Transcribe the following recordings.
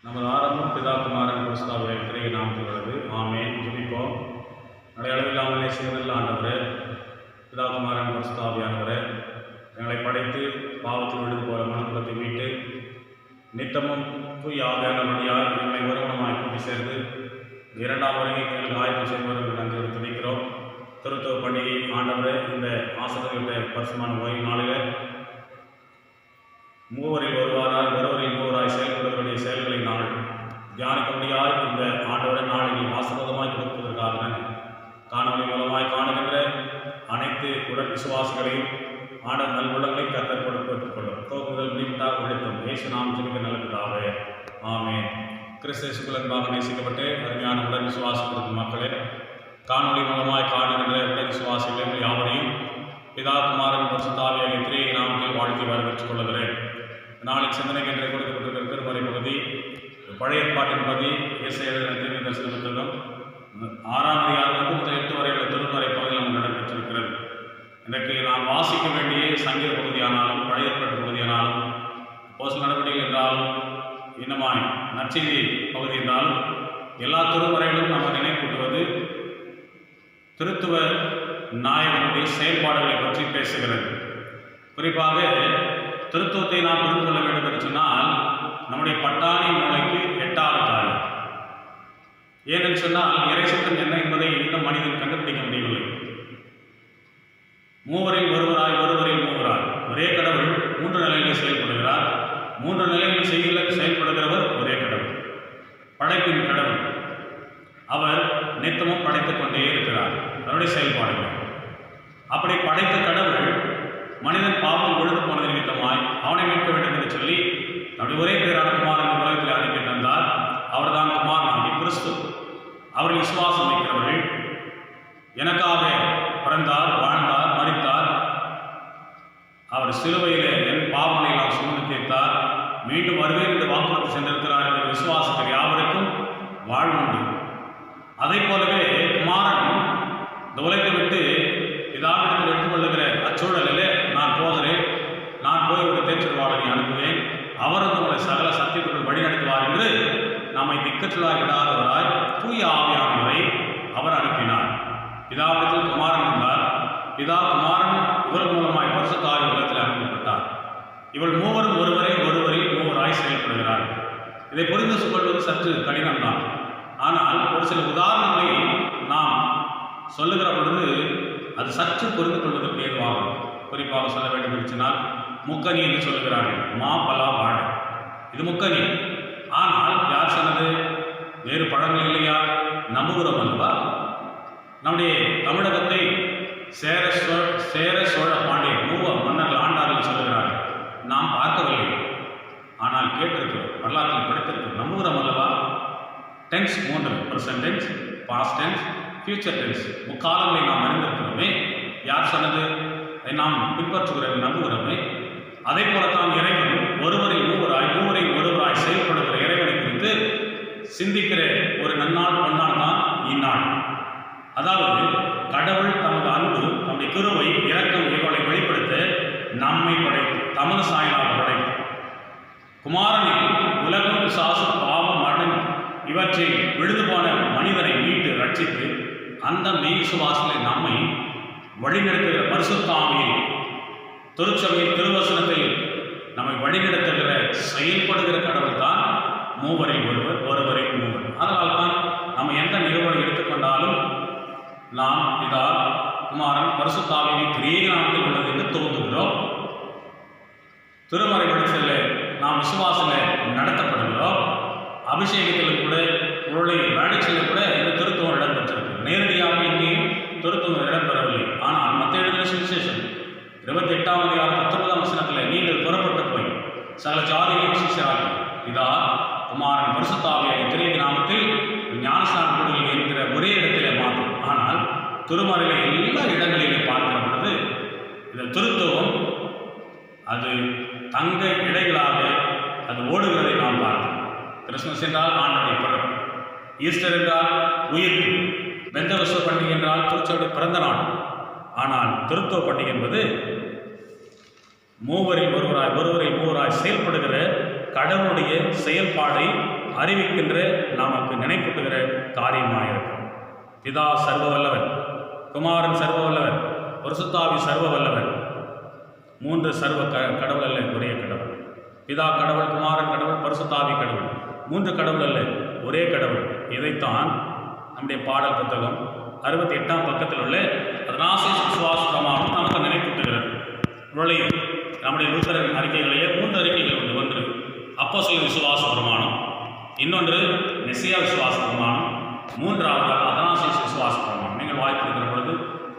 நமது ஆரம்பம் பிதா குமாரன் பரிசுத்த திரையை நாமத்தில் உள்ளது. ஆமேன். ஜெபிப்போம். நம்முடைய அளவில்லாமல் நேசிக்கிறதில் ஆண்டவரே, பிதா குமாரன் பரிசுத்த ஆவியானவரே, எங்களை படைத்து பாவத்தில் விழுது போல மனக்குலத்தை மீட்டு நித்தமும் தூய் ஆவியான வழியாக எங்களை ஒருவனமாய் கூட்டி சேர்ந்து இரண்டாம் வருகைக்கு எங்களுக்கு ஆயத்தம் செய்வதற்கு நாங்கள் துணிக்கிறோம். திருத்துவ பண்டிகை ஆண்டவரே, இந்த ஆசிரியர்களுடைய பரிசுமான ஓய்வு நாளில் மூவரில் ஒருவரில் மூவராய் செயல்படுவதற்குரிய செயல்களை நாங்கள் தியானிக்க முடியாது. இந்த ஆண்டவரை நாளில் ஆசீர்வாதமாய் கொடுப்பதற்காக காணொலி மூலமாய் காணுகின்ற அனைத்து உடல் விசுவாசிகளையும் ஆண்டவர் நல்குணங்களை கத்தர் கொடுப்பதற்கு கொள்ளும். தோக்குதல் முடிவுட்டாக விடுத்தோம். இயேசு நாம் ஜெபிக்க நல்லதாவே. ஆமென். கிறிஸ்து என்பாக நேசிக்கப்பட்டு அருமையான உடல் விசுவாசப்படுத்தும் மக்களே, காணொலி மூலமாய் காணுகின்ற உடல் விசுவாசிகளை யாவரையும் பிதா குமாரன் பரிசுத்த ஆவியாகிய திரையை நாமத்தில் வாழ்த்தி வரவேற்றுக் கொள்கிறேன். நாளைக்கு சிந்தனைக்கு என்று கொடுக்கப்பட்டிருக்கிற திருமறை பகுதி பழைய ஏற்பாட்டின் பகுதி இயேசுவின் தரிசன புத்தகம் 6ஆம் அதிகாரம் முதல் 8 வரை உள்ள திருமறை பகுதியில் நம்ம நடைபெற்றிருக்கிறது. இன்றைக்கு நாம் வாசிக்க வேண்டிய சங்கீத பகுதியானாலும் பழைய ஏற்பாட்டு பகுதியானாலும் போஸ்ட் நடவடிக்கை என்றாலும் இன்னமாய் நற்செய்தி பகுதி என்றாலும் எல்லா திருமறைகளும் நம்ம நினைப்பூட்டுவது திருத்துவ நாயகனுடைய செயல்பாடுகளை பற்றி பேசுகிறது. குறிப்பாக திருத்துவத்தை நாம் புரிந்து கொள்ள வேண்டும் என்று சொன்னால் நம்முடைய பட்டாணி மூளைக்கு எட்டாத காரியம். ஏனென்று சொன்னால் இறைசத்தம் என்ன என்பதை இன்னும் மனிதன் கண்டுபிடிக்க முடியவில்லை. மூவரில் ஒருவராய் ஒரே கடவுள் 3 நிலைகளில் செயல்படுகிறார். 3 நிலைகளில் செயல்படுகிறவர் ஒரே கடவுள், படைப்பின் கடவுள். அவர் நித்தமும் படைத்துக் கொண்டே இருக்கிறார். அவருடைய செயல்பாடுகள் அப்படி படைத்த கடவுள் மனிதன் பாவத்தில் விழுந்து போனது நிமித்தமாய் அவனை மீட்க வேண்டும் என்று சொல்லி அவருடைய ஒரே பேரான குமாரன் இந்த உலகத்தில் அனுப்பி தந்தார். அவர்தான் குமாரனாகிய கிறிஸ்து. அவர்கள் விசுவாசம் வைக்கிறவர்கள், எனக்காக பிறந்தார், வாழ்ந்தார், மரித்தார், அவர் சிலுவையிலே என் பாவங்களை எல்லாம் சுமந்து தீர்த்தார், மீண்டும் வருவேன் என்று வாக்குறுதி சென்றிருக்கிறார் என்ற விசுவாசத்தில் யாவருக்கும் வாழ்வுண்டு. அதை போலவே குமாரன் இந்த உலகத்தை விட்டு பிதாவிடத்தில் எடுத்துக்கொள்ளுகிற அச்சூழலிலே நான் போகிறேன், நான் போய் ஒரு தேற்றவாளனை அனுப்புவேன், அவர் உங்களை சகல சத்தியத்துக்குள் வழிநடத்துவார் என்று நம்மை திக்கச்சலாய் விடாதவராய் தூய ஆவியானவரை அவர் அனுப்பினார். பிதாவிடத்தில் குமாரன் இருந்தார். பிதா குமாரன் இவர் மூலமாய் பரிசுத்த ஆவி உலகத்தில் அனுப்பப்பட்டார். இவள் மூவரும் ஒருவரில் மூவராய் செயல்படுகிறார். இதை புரிந்து கொள்வது சற்று கடினம்தான். ஆனால் ஒரு சில உதாரணங்களை நாம் சொல்லுகிற பொழுது அது சற்று புரிந்து கொள்வதற்கு ஏதுவாகும். குறிப்பாக சொல்ல வேண்டும் என்று சொன்னால் முக்கனி என்று சொல்லுகிறார்கள். மா, பலா, வாழை, இது முக்கனி. ஆனால் யார் சொன்னது? வேறு பழங்கள் இல்லையா? நம்புகிறோம் அல்லவா? நம்முடைய தமிழகத்தை சேர சோழ பாண்டியன் 3 மன்னர்கள் ஆண்டார்கள் சொல்லுகிறார்கள். நாம் பார்க்கவில்லை, ஆனால் கேட்டிருக்கிறோம், வரலாற்றில் படித்திருக்கிறோம். நம்புகிறோம் அல்லவா? Tense 3: present tense, past tense, future tense. முக்காலங்களை நாம் அறிந்திருக்கிறோமே. யார் சொன்னது? அதை நாம் பின்பற்றுகிறோம், நம்புகிறோமே. அதே போலத்தான் இறைவன் ஒருவரில் ஒருவராய் செயல்படுகிற இறைவனை குறித்து சிந்திக்கிற ஒரு நன்னாள் பொன்னாள் தான் இந்நாள். அதாவது கடவுள் தமது அன்பு, தம்முடைய கிருபை, இரக்கம் இவர்களை வெளிப்படுத்த நம்மை படைத்து தமது சாயலாக படைத்து குமாரனில் உலகம், பிசாசு, பாவம், மரணம் இவற்றை விழுந்து போன மனிதனை மீட்டு ரட்சித்து அந்த மெய் விசுவாசத்தை நம்மை வழிநடத்துகிற பரிசுத்த ஆவியில் திருச்சபையில் திருவசனத்தில் நம்மை வழிநடத்துகிற செயல்படுகிற கடவுள் தான் மூவரில் மூவர். அதனால் தான் நம்ம எந்த நிறுவனம் எடுத்துக்கொண்டாலும் நாம் பிதா குமாரன் பரிசுத்த ஆவியின் திரிய நாமத்தில் உள்ளது என்று தோன்றுகிறோம். திருமறை வழிசல்ல நாம் விசுவாசத்தில் நடத்தப்படுகிறோம். அபிஷேகத்தில் கூட உருளை வேடிக்கையில் கூட இந்த திருத்துவம் இடம்பெற்றிருக்கு. நேரடியாக எங்கேயும் திருத்துவம் இடம்பெறவில்லை. ஆனால் மத்திய எழுதின சுவிசேஷம் 28ஆம் அதிகாரம் 19ஆம் வசனத்தில் நீங்கள் புறப்பட்டு போய் சகல ஜாதிகளையும் சீஷராக்கி இதா குமாரன் பரிசுத்த ஆவியாகிய திரிய நாமத்தில் ஞானஸ்நானம் கொடுங்கள் என்கிற ஒரே இடத்திலே மாறும். ஆனால் திருமறையில எல்லா இடங்களிலும் பார்க்கிற பொழுது இந்த திருத்துவம் அது தங்க இடைகளாக அது ஓடுகிறதை நாம் பார்த்தோம். கிறிஸ்துமஸ் என்றால் ஆண்டவருடைய பிறப்பு, ஈஸ்டர் என்றால் உயிர்ப்பு, பெந்தகோஸ்து பண்டிகை என்றால் திருச்சபையுடைய பிறந்த நாள். ஆனால் திருத்துவ பண்டிகை என்பது மூவரில் மூவராய் செயல்படுகிற கடவுளுடைய செயல்பாடை அறிவிக்கின்ற நமக்கு நினைப்பூட்டுகிற காரியமாக இருக்கும். பிதா சர்வ வல்லவர், குமாரன் சர்வ வல்லவர், பரிசுத்தாவி சர்வ வல்லவர். மூன்று சர்வ கடவுள் அல்ல, ஒரே கடவுள். பிதா கடவுள், குமாரன் கடவுள், பரிசுத்தாவி கடவுள். மூன்று கடவுள் அல்ல, ஒரே கடவுள். இதைத்தான் நம்முடைய பாடல் புத்தகம் 68ஆம் பக்கத்தில் உள்ள அத்னாசிஸ் விசுவாச பிரமாணம் நமக்கு நினைப்பூட்டுகிறது. நம்முடைய லூத்தரன் அறிக்கைகளிலே 3 அறிக்கைகள் உண்டு. ஒன்று அப்போஸ்தலர் விசுவாச பிரமாணம், இன்னொன்று மெசியா விசுவாச பிரமாணம், மூன்றாவதாக அத்னாசிஸ் விசுவாச பிரமாணம். நீங்கள் வாய்ப்பிருக்கிற பொழுது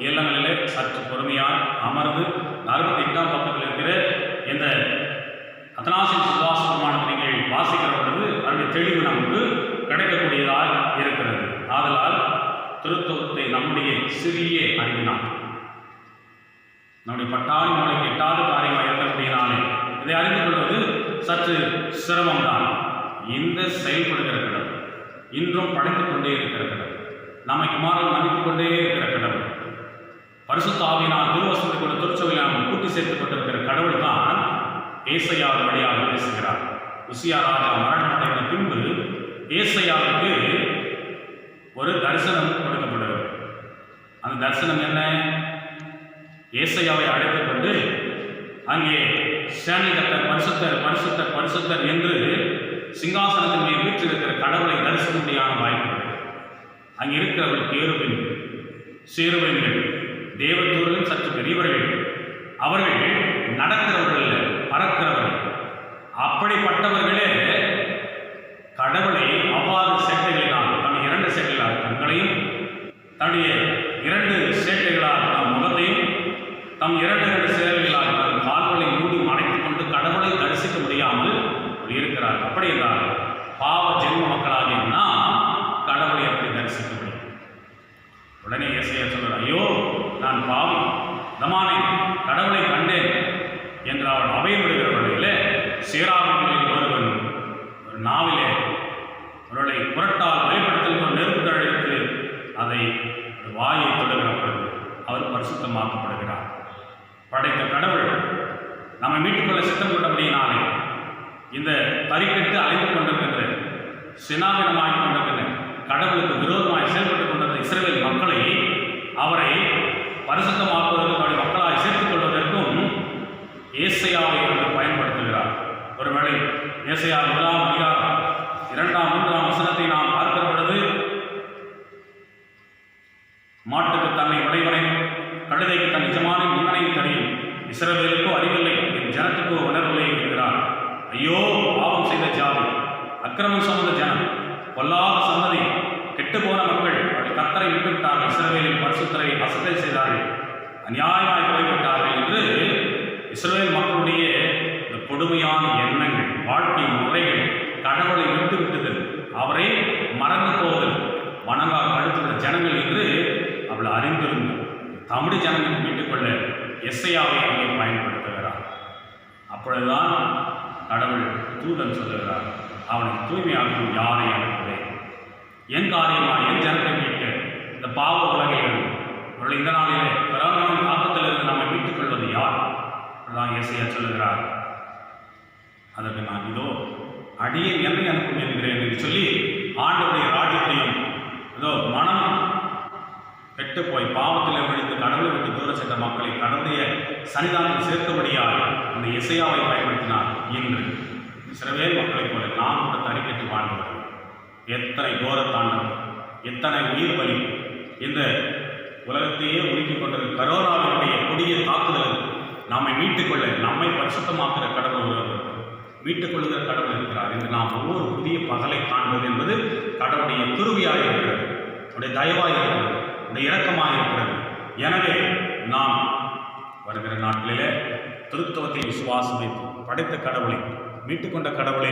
இல்லங்களிலே சற்று பொறுமையாக அமர்ந்து 68ஆம் பக்கத்தில் இருக்கிற இந்த அத்னாசிஸ் விசுவாச பிரமாணத்தை நீங்கள் வாசிக்கிற பொழுது அதனுடைய தெளிவு நமக்கு கிடைக்கக்கூடியதாக இருக்கிறது. ஆதலால் திருத்துவத்தை நம்முடைய சிறிய அறிவினால், நம்முடைய பட்டாளி மூளைக்கு எட்டாவது காரியமாக இருக்கக்கூடியனாலே இதை அறிந்து கொள்வது சற்று சிரமம்தான். இந்த செயல்படுகிற கடவுள், இன்றும் படைத்துக் கொண்டே இருக்கிற கடவுள், நம்மை குமாரன் மன்னித்துக் கொண்டே இருக்கிற கடவுள், பரிசுத்த ஆவியினால் திருவசனத்தை கொண்டு திருச்சபையில் நாம் கூட்டி சேர்த்துக் கொண்டிருக்கிற கடவுள் தான் ஏசாயாவின் வழியாக பேசுகிறார். உசியா ராஜா மரணமடைந்த பின்பு ஏசாயாவுக்கு ஒரு தரிசனம் கொடுக்கப்படுகிறது. அந்த தரிசனம் என்ன? ஏசாயாவை அழைத்துக் கொண்டு அங்கே சேனைகத்தர் பரிசுத்தர் பரிசுத்தர் பரிசுத்தர் என்று சிங்காசனத்தின் மேல் வீற்றிருக்கிற கடவுளை தரிசனமுடியான வாய்ப்பு. அங்கே இருக்கிறவர்கள் கேருபீன், சேருபீன்கள், தேவதூதர்கள், சற்று பெரியவர்கள். அவர்கள் நடக்கிறவர்கள், பறக்கிறவர்கள். அப்படிப்பட்டவர்களே கடவுளை அவ்வாறு சேட்டைகளினால், தன்னுடைய 2 சேட்டைகளால் கண்களையும், தன்னுடைய 2 சேட்டைகளால் தம் முகத்தையும், தம் 2 சேட்டைகளால் தன் கால்களை மூடி மறைத்துக் கொண்டு கடவுளை தரிசிக்க முடியாமல் இருக்கிறார். அப்படி என்றால் பாவ ஜென்ம மக்களாகிய நாம் கடவுளை எப்படி தரிசிக்க முடியும்? உடனே ஏசாயா சொல்றார், ஐயோ நான் பாவி, தமானே கடவுளை கண்டேன் என்று அவள் அவையப்படுகிற வழியிலே சேராவிகளில் ஒருவன் ஒரு நாவிலே அவர்களை புரட்டால் வெளிப்படுத்தல் ஒரு நெருப்பு தழைத்து அதை வாயை தொடுகிற பொழுது அவர் பரிசுத்தமாக்கப்படுகிறார். படைத்த கடவுள் நம்மை மீட்டுக்கொள்ள சித்தம் கொண்டபடியினாலே இந்த தறிக்கட்டு அழைத்துக் கொண்டிருக்கின்ற, சினாவினமாகிக் கொண்டிருக்கின்ற, கடவுளுக்கு விரோதமாய் செயல்பட்டுக் கொண்டிருந்த இஸ்ரவேல் மக்களை அவரை பரிசுத்தமாக்குவதற்கு அவருடைய மக்களாய் சேர்த்துக் கொள்வதற்கும் ஏசாயாவை அவர் பயன்படுத்துகிறார். ஒருவேளை ஏசாயா 1ஆம் அதிகாரம் 2ஆம் 3ஆம் வசனத்தை நாம் பார்க்கிற பொழுது, மாட்டுக்கு தன்னை உடையவனை, கழுதைக்கு தன் எஜமானின் முன்னணையும் தெரியும், இஸ்ரவேலுக்கோ அறிவில்லை, என் ஜனத்துக்கோ உணர்வில்லை என்கிறார். ஐயோ பாவம் செய்த ஜாதி, அக்கிரமம் சுமந்த ஜனம், பொல்லாத சந்ததி, கெட்டுப்போன மக்கள், அவர்கள் கர்த்தரை விட்டுவிட்டார்கள், இஸ்ரவேலின் பரிசுத்தரை அசட்டை செய்தார்கள், அநியாயமாய் போய்விட்டார்கள் என்று இஸ்ரவேல் மக்களுடைய இந்த கொடுமையான எண்ணங்கள், வாழ்க்கை முறைகள், கடவுளை விட்டுவிட்டது, அவரை மறந்து போவதல், வணங்கா கழுத்துள்ள ஜனங்கள் என்று அவள் அறிந்திருந்த தமிழ் ஜனங்களை மீட்டுக்கொள்ள எஸ்ஐயாவை அங்கே பயன்படுத்துகிறார். அப்பொழுதுதான் கடவுள் தூதன் சொல்லுகிறார், அவனை தூய்மையாக்கும் யாரை அனுப்புவேன்? என் காரியமா என் ஜனத்தை மீட்க இந்த பாவ உலகில் அவர்கள் இந்த நாளிலே கொரோனாவின் தாக்கத்திலிருந்து நம்மை மீட்டுக் கொள்வது யார்? அதுதான் ஏசாயா சொல்லுகிறார். அதற்கு நான் இதோ அடியேன் என்னை அனுப்பும் என்கிறேன் என்று சொல்லி ஆண்டவருடைய ராஜ்யத்தையும் இதோ மனம் கெட்டு போய் பாவத்தில் விழுந்து கடவுளை விட்டு தூர சென்ற மக்களை கடவுளுடைய சன்னிதானத்தில் சேர்க்கபடியால் அந்த எசையாவை பயன்படுத்தினார். இன்று இஸ்ரவேல் மக்களைப் போல நாம் கூட தறிக்கட்டு வாழ்ந்து வருகிறோம். எத்தனை கோரத்தாண்டம், எத்தனை உயிர் பலி, இந்த உலகத்தையே உருக்கிக் கொண்டிருக்கிற கரோனாவினுடைய கொடிய தாக்குதலுக்கு நம்மை மீட்டுக்கொள்ள, நம்மை பரிசுத்தமாக்குற கடவுள் ஒருவர், மீட்டுக் கொள்ளுகிற கடவுள் இருக்கிறார் என்று நாம் ஒவ்வொரு புதிய பகலை காண்பது என்பது கடவுளுடைய கிருபையாக இருக்கிறது, அவருடைய தயவாக இருக்கிறது, அவருடைய இரக்கமாக இருக்கிறது. எனவே நாம் வருகிற நாட்களிலே திருத்துவத்தை விசுவாசம் வைத்து படைத்த கடவுளை, மீட்டுக்கொண்ட கடவுளை,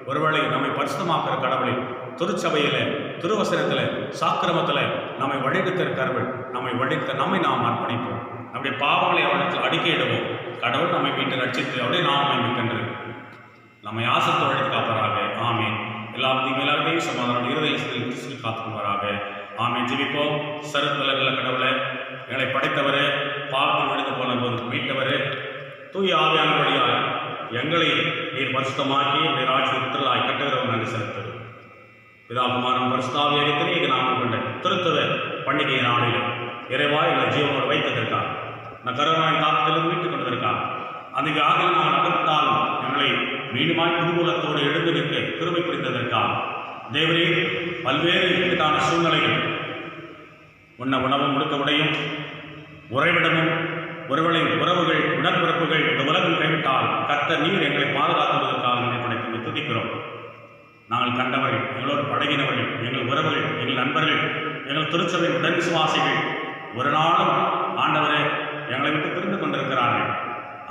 ஒருவேளை நம்மை பரிசுத்தமாக்குற கடவுளை, திருச்சபையில், திருவசனத்தில், சாக்கிரமத்தில் நம்மை வழிநடத்துகிற கடவுள், நம்மை வழிநடத்த நம்மை நாம் அர்ப்பணிப்போம். நம்முடைய பாவங்களை அவரிடத்தில் அறிக்கையிடுவோம். கடவுள் நம்மை மீட்டு ரட்சித்து அவருடைய நாமை மிக்கன்று நம்மை ஆசத்தை வழி காப்பராக. ஆமீன். எல்லாத்தையும் எல்லாத்தையும் சமாதானம் இருதயத்தில் கிறிஸ்துவில் காத்துக்குவாராக. ஆமீன். ஜெபிப்போம். சருத்தலங்கள கடவுளை, எங்களை படைத்தவரே, பாவத்தில் விழுந்து போன போது மீட்டவரே, தூய ஆவியான வழியாக எங்களை நீர் பரிசுத்தமாக்கி நீர் ராஜ்யத்திலாய் கட்டுகிறவர் நன்றி செலுத்துகிறோம். பிதாகுமாரன் பரிசுத்தாவியாக நாமம் கொண்ட திருத்துவ பண்டிகை நாளில் இறைவா எங்களை ஜீவனோடு வைத்ததற்காக நான் கரோனாவின் தாக்கத்திலிருந்து மீட்டுக் கொண்டதற்காக அந்த ஆகிய நாங்கள் அகத்தாலும் எங்களை மீண்டுமாய் புதுகுலத்தோடு எழுந்து நிற்க கிருபை புரிந்ததற்காக தேவரே பல்வேறு இக்கட்டான சூழ்நிலைகள் உண்ண உணவும் முடுக்க உடையும் உறைவிடமும் உறவுகள் உடன்பிறப்புகள் இந்த உலகம் கைவிட்டால் கர்த்தர் நீர் எங்களை பாதுகாத்துவதற்காக நினைப்படைத்து துதிக்கிறோம். நாங்கள் கண்டவர்கள், எங்களோடு பழகினவர்கள், எங்கள் உறவுகள், எங்கள் நண்பர்கள், எங்கள் திருச்சபை உடன் விசுவாசிகள் ஒரு நாளும் ஆண்டவரை எங்களை விட்டு பிரிந்து கொண்டிருக்கிறார்கள்.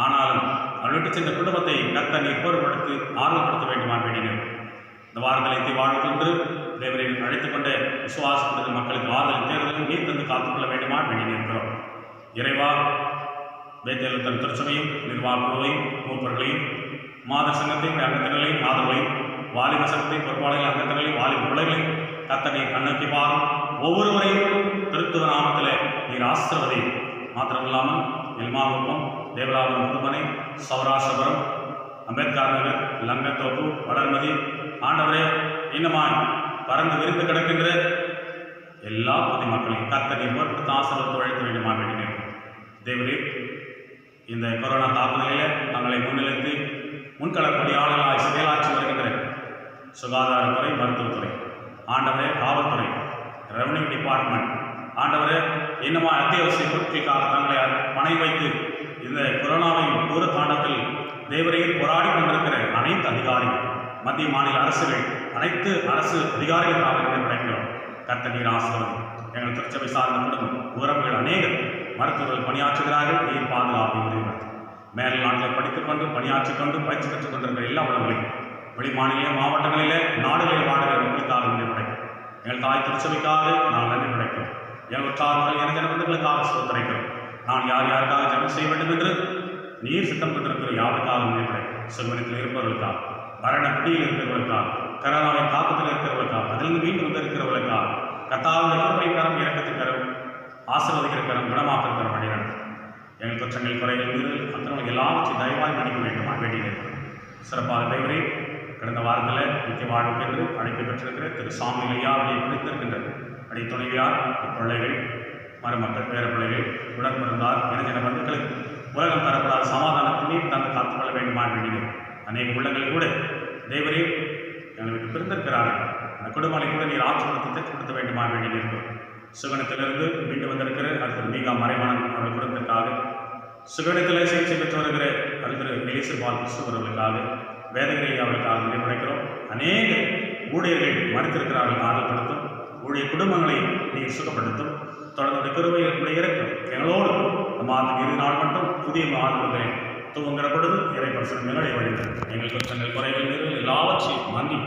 ஆனாலும் அவள் விட்டு சென்ற குடும்பத்தை கர்த்தர் நீர் பொறுப்படுத்தி ஆறுதல்படுத்த வேண்டுமா வேண்டினேன். இந்த வாரங்களை வாழ்க்கொண்டு தேவரை அழைத்துக் கொண்ட விசுவாசப்படுத்த மக்களுக்கு ஆறுதல் தேர்தலும் நீர் தந்து காத்துக்கொள்ள வேண்டுமா வேண்டி இருக்கிறோம். இறைவா வேத்தேல் தன் திருச்சபையும் நிர்வாக குழுவையும் மூப்பர்களையும் மாதர் சங்கத்தையும் அங்கத்தினர்களையும் மாதர்களையும் வாலிப சங்கத்தையும் பொறுப்பாளர்கள் அங்கத்தினர்களையும் வாலிப பிள்ளைகளையும் கர்த்தனை கண்ணோக்கி பாரும் ஒவ்வொருவரையும் திருத்துவ நாமத்தில் நீர் ஆசிர்வதை மாத்திரமில்லாமல் எல்மாவுக்கும் தேவராபுரம் புதுமனை சௌராஷ்டிரபுரம் அம்பேத்கர் நகர் லங்கத்தோப்பு வளர்மதி ஆண்டவரே இன்னமாய் பறந்து விரிந்து கிடக்கின்ற எல்லா பொது மக்களையும் கர்த்தனை பொறுத்து ஆசீர்வதித்து அழைக்க வேண்டுமா வேண்டினேன். தேவரே இந்த கொரோனா தாக்குதலிலே தங்களை முன்னிலைத்து முன்களப்பணியாளர்களாய் செயலாற்றி வருகின்ற சுகாதாரத்துறை, மருத்துவத்துறை, ஆண்டவரே காவல்துறை, ரெவன்யூ டிபார்ட்மெண்ட், ஆண்டவரே இன்னுமா அத்தியாவசிய பொருட்களுக்காக தங்களை பணை வைத்து இந்த கொரோனாவின் ஒரு தாண்டத்தில் தேவரையில் போராடி கொண்டிருக்கிற அனைத்து அதிகாரிகள், மத்திய மாநில அரசுகள், அனைத்து அரசு அதிகாரிகளுக்காக படைக்கிறோம். கர்த்தர் நீர் ஆசீர்வதி. எங்கள் திருச்சபை சார்ந்த குடும்பம் உறவுகள் அநேகர் மருத்துவர்கள் பணியாற்றுகிறார்கள். நீர் பாதுகாப்பு உதவி மேல் நாட்டில் படித்துக்கொண்டு பணியாற்றிக் கொண்டு பயிற்சி பெற்றுக் கொண்டிருக்கிற எல்லா உறவுகளையும் வெளி மாநில மாவட்டங்களிலே நாடுகளில் வாழ்கிற மக்களுக்காக நன்றி படைக்கும். எங்கள் தாய் திருச்சபைக்காக நான் நன்றி படைக்கிறோம். எங்கள் காரணங்கள் எனக்கு ஜனங்களுக்காக சோதனைக்கிறோம். நான் யார் யாருக்காக ஜனம் செய்ய வேண்டும் என்று நீர் சித்தம் கொண்டிருக்கிற யாருக்காக நன்றி படைக்கும். செல்வனத்தில் இருப்பவர்களுக்காக, மரண பிடியில் இருக்கிறவர்களுக்காக, கரோனாவின் தாக்கத்தில் இருக்கிறவர்களுக்காக, அதிலிருந்து மீண்டு வந்திருக்கிறவர்களுக்காக கர்த்தாவின் கிருபைக்கரம், இரக்கத்திற்கரம், ஆசீர்வதிக்கிறக்கரம், குணமாக்கிறக்கரம் வழிநடத்தும். எங்கள் குற்றங்கள் குறைகள் மீது அத்தனை எல்லாவற்றையும் தயவாய் மன்னிக்க வேண்டும் வேண்டிய சிறப்பாக தேவரே கடந்த வாரத்தில் நித்திய வாழ்வுக்கென்று அழைப்பு பெற்றிருக்கிற திரு சாமியிலையா அவரை பிடித்திருக்கின்ற அடி துணைவியார், பிள்ளைகள், மருமக்கள், பேர பிள்ளைகள், உடன் பிறந்தார் இணைஞ்சன பந்துக்களுக்கு உலகம் தரப்படாத சமாதானத்தினே தந்து காத்துக்கொள்ள வேண்டுமா வேண்டினேன். அநேக உள்ளங்கள் கூட தேவரே எங்களுக்கு பிறந்திருக்கிறார்கள். அந்த குடும்பங்களை கூட நீர் ஆட்சிப்படுத்தி தெற்கப்படுத்த வேண்டுமா வேண்டியிருக்கிறோம். சுகனத்திலிருந்து மீண்டு வந்திருக்கிற அடுத்த மீகா மறைவானன் அவர்கள் குடும்பத்திற்காக, சுகனத்தில் சிகிச்சை பெற்று வருகிற அடுத்த எலிசர் பால் கிறிஸ்துவர்களுக்காக, வேதகிரி அவர்களுக்காக நினைவுரைக்கிறோம். அநேக ஊழியர்கள் மறுத்திருக்கிறார்கள். ஆறுதல்படுத்தும் ஊழிய குடும்பங்களை நீர் சுகப்படுத்தும். தொடர்ந்து கிருபையுடைய இருக்கும் எங்களோடு மாதத்துக்கு 20 நாள் மட்டும் புதிய ஆறுதல்களை தூங்குகிற பொழுது இறை பரிசனம் எங்களுடைய வழிகள் எங்கள் குற்றங்கள் குறைகள் மீது எல்லாவற்றையும் மன்னி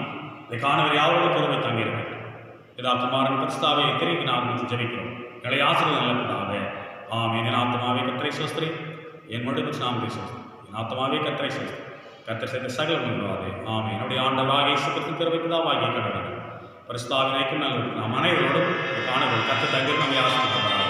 இதை காணுகிற யாரோடு கிருபை தங்கியிருக்கிறது. இதா குமாரன் கிறிஸ்தாவை திரைக்கு நாம் ஜெபிக்கிறோம். எங்களை ஆசிரியர் நல்லதாக ஆமென். என் ஆத்மாவே கர்த்தரை ஸ்தோத்திரி, என் முழு நாமத்தை ஸ்தோத்திரி, என் ஆத்மாவே கர்த்தரை ஸ்தோத்திரி, கர்த்தர் செய்த சகல நன்மையாதே ஆமென். என்னுடைய ஆண்டவராகிய இயேசு கிறிஸ்துவின் கிருபைக்கு தாவாகிய கடவுளே பரிசுத்தாவின் ஐக்கியம் நல்லது நாம் அனைவரோடும் காண கர்த்தர் தங்கி நம்மை ஆசீர்வதிப்பாராக.